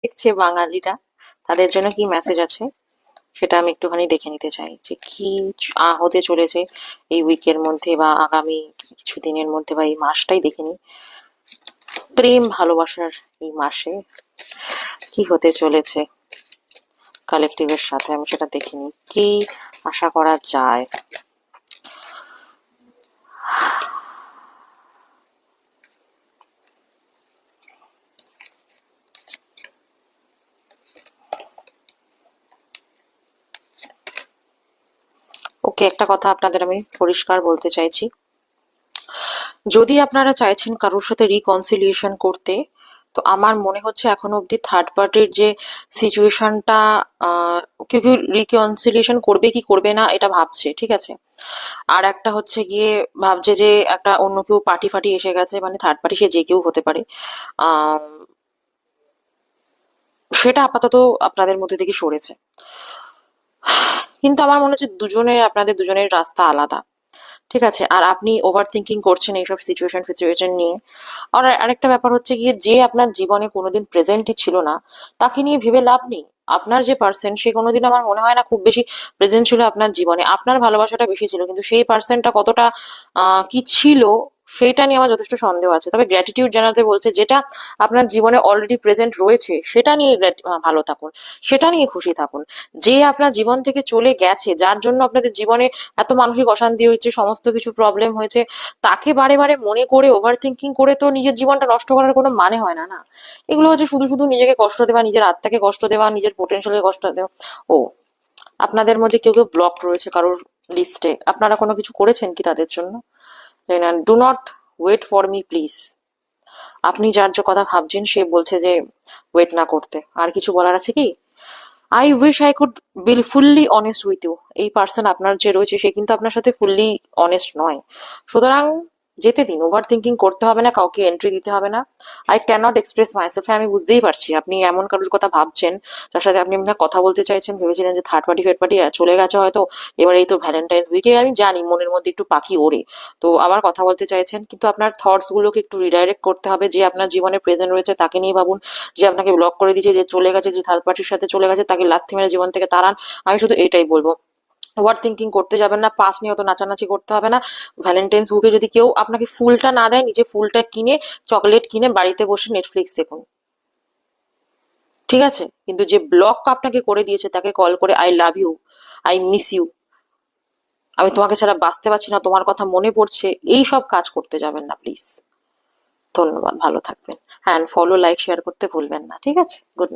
দেখছে বাঙালিরা, তাদের জন্য কি মেসেজ আছে সেটা আমি একটুখানি দেখে নিতে চাই যে কি হতে চলেছে এই উইকের মধ্যে বা আগামী কিছু দিনের মধ্যে বা এই মাসটাই দেখে নি। প্রেম ভালোবাসার এই মাসে কি হতে চলেছে কালেকটিভের সাথে আমি সেটা দেখিনি, কি আশা করা যায়। ওকে, একটা কথা আপনাদের আমি পরিষ্কার বলতে চাইছি, যদি আপনারা চাইছেন কারোর সাথে রিকনসিলিয়েশন করতে, তো আমার মনে হচ্ছে এখনো অব্দি থার্ড পার্টির যে সিচুয়েশনটা, কেউ কেউ রিকনসিলিয়েশন করবে কি করবে না এটা ভাবছে, ঠিক আছে। আর একটা হচ্ছে গিয়ে ভাবছে যে একটা অন্য কেউ পার্টি ফাটি এসে গেছে, মানে থার্ড পার্টি সে যে কেউ হতে পারে। আহ সেটা আপাতত আপনাদের মধ্যে থেকে সরেছে, কিন্তু আমার মনে হচ্ছে আপনাদের দুজনের রাস্তা আলাদা, ঠিক আছে। আর আপনি ওভার থিঙ্কিং করছেন এইসব সিচুয়েশন ফিচুয়েশন নিয়ে। আর আরেকটা ব্যাপার হচ্ছে গিয়ে, যে আপনার জীবনে কোনোদিন প্রেজেন্টই ছিল না, তাকে নিয়ে ভেবে লাভ নেই। আপনার যে পার্সন, সে কোনোদিন আমার মনে হয় না খুব বেশি প্রেজেন্ট ছিল আপনার জীবনে। আপনার ভালোবাসাটা বেশি ছিল, কিন্তু সেই পার্সনটা কতটা কি ছিল সেইটা নিয়ে আমার যথেষ্ট সন্দেহ আছে। তবে গ্র্যাটিটিউড জানাতে বলছে, যেটা আপনার জীবনে অলরেডি প্রেজেন্ট রয়েছে সেটা নিয়ে ভালো থাকুন, সেটা নিয়ে খুশি থাকুন। যে আপনার জীবন থেকে চলে গেছে, যার জন্য আপনাদের জীবনে এত মানসিক অশান্তি হয়েছে, সমস্ত কিছু প্রবলেম হয়েছে, তাকে বারে বারে মনে করে ওভার থিঙ্কিং করে তো নিজের জীবনটা নষ্ট করার কোনো মানে হয় না, না। এগুলো হচ্ছে শুধু শুধু নিজেকে কষ্ট দেওয়া, নিজের আত্মাকে কষ্ট দেওয়া, নিজের পোটেনশিয়ালকে কষ্ট দেওয়া। ও, আপনাদের মধ্যে কেউ কেউ ব্লক রয়েছে কারোর লিস্টে, আপনারা কোনো কিছু করেছেন কি তাদের জন্য? Do not wait for me please. আপনি যার যে কথা ভাবছেন সে বলছে যে ওয়েট না করতে। আর কিছু বলার আছে কি? I wish I could be fully honest with you. এই পার্সন আপনার যে রয়েছে সে কিন্তু আপনার সাথে ফুললি অনেস্ট নয়। সুতরাং যেতে দিন, ওভার থিঙ্কিং করতে হবে না, কাউকে এন্ট্রি দিতে হবে না। I cannot express myself. আমি বুঝতেই পারছি আপনি এমন কারোর কথা ভাবছেন যার সাথে আপনি আপনার কথা বলতে চাইছেন, ভেবেছিলেন যে থার্ড পার্টি ফেড পার্টি চলে গেছে হয়তো, এবার এই তো ভ্যালেন্টাইন্স উইকে, আমি জানি মনের মধ্যে একটু পাখি ওড়ে, তো আবার কথা বলতে চাইছেন, কিন্তু আপনার থটস গুলোকে একটু রিডাইরেক্ট করতে হবে। যে আপনার জীবনে প্রেজেন্ট রয়েছে তাকে নিয়ে ভাবুন, যে আপনাকে ব্লক করে দিয়েছে, যে চলে গেছে, যে থার্ড পার্টির সাথে চলে গেছে, তাকে লাথি মেরে জীবন থেকে তাড়ান। আমি শুধু এটাই বলবো, ওভার থিঙ্কিং করতে যাবেন না, পাস নিয়ে অত নাচানাচি করতে হবে না। ভ্যালেন্টাইন্স বুকে যদি কেউ আপনাকে ফুলটা না দেয়, নিজে ফুলটা কিনে, চকলেট কিনে বাড়িতে বসে নেটফ্লিক্স দেখুন, ঠিক আছে। কিন্তু যে ব্লক আপনাকে করে দিয়েছে তাকে কল করে I love you, I miss you, আমি তোমাকে ছাড়া বাঁচতে পারছি না, তোমার কথা মনে পড়ছে, এই সব কাজ করতে যাবেন না প্লিজ। ধন্যবাদ, ভালো থাকবেন। হ্যাঁ, ফলো লাইক শেয়ার করতে ভুলবেন না, ঠিক আছে। গুড।